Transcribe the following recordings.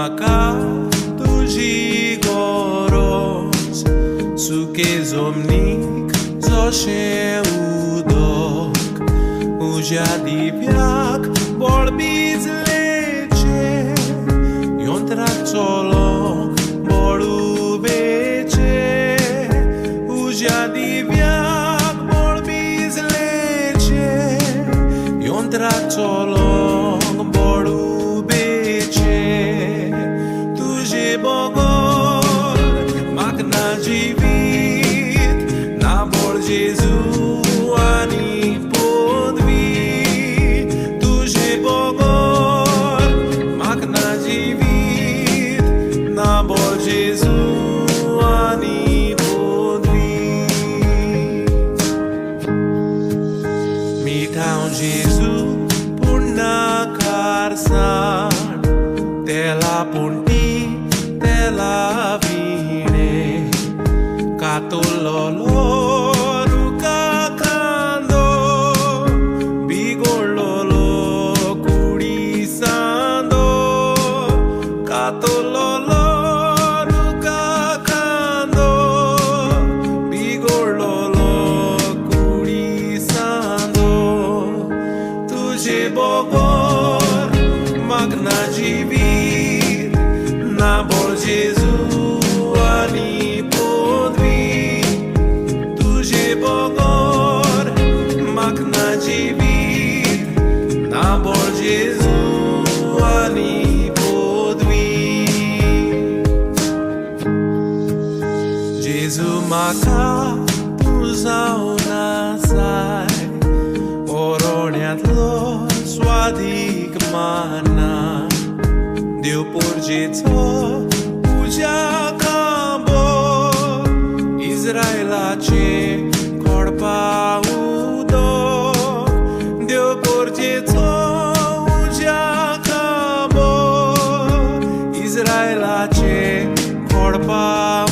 Mhaka Tuji Goroz, suke zomnik zoshe udok, ujadi vyak bolbiz leche, yon tracolok bolu beche, ujadi vyak bolbiz leche, yon tracolok bolu beche, tuje bogor magna jivit na bol Jezu ani podvi, tuje bogor magna jivit na bol Jezu ani podvi. Mitau Jezu purna karsan tela punti tela vine katololo ruka kando bigololo kurisando katololo ruka kando bigololo kurisando tuje bogor magna jivit na bol Jezu ani podvi, tuje bogor magna jivit na bol Jezu ani podvi. Jezu Mhaka tuzau nasai, oroniatlo swadik mana, Deu porgețo uja cambo, Israelace corpa udo, Deu porgețo uja cambo, Israelace corpa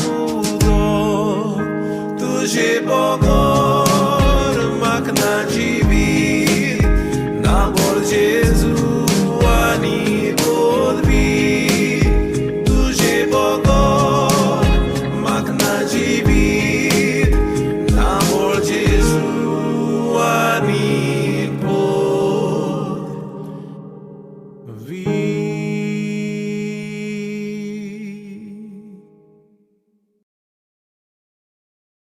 udo, tuje bogor magna jivit na bol Jezu ani podvi, tuje bogor magna jivit na bol Jezu ani podvi.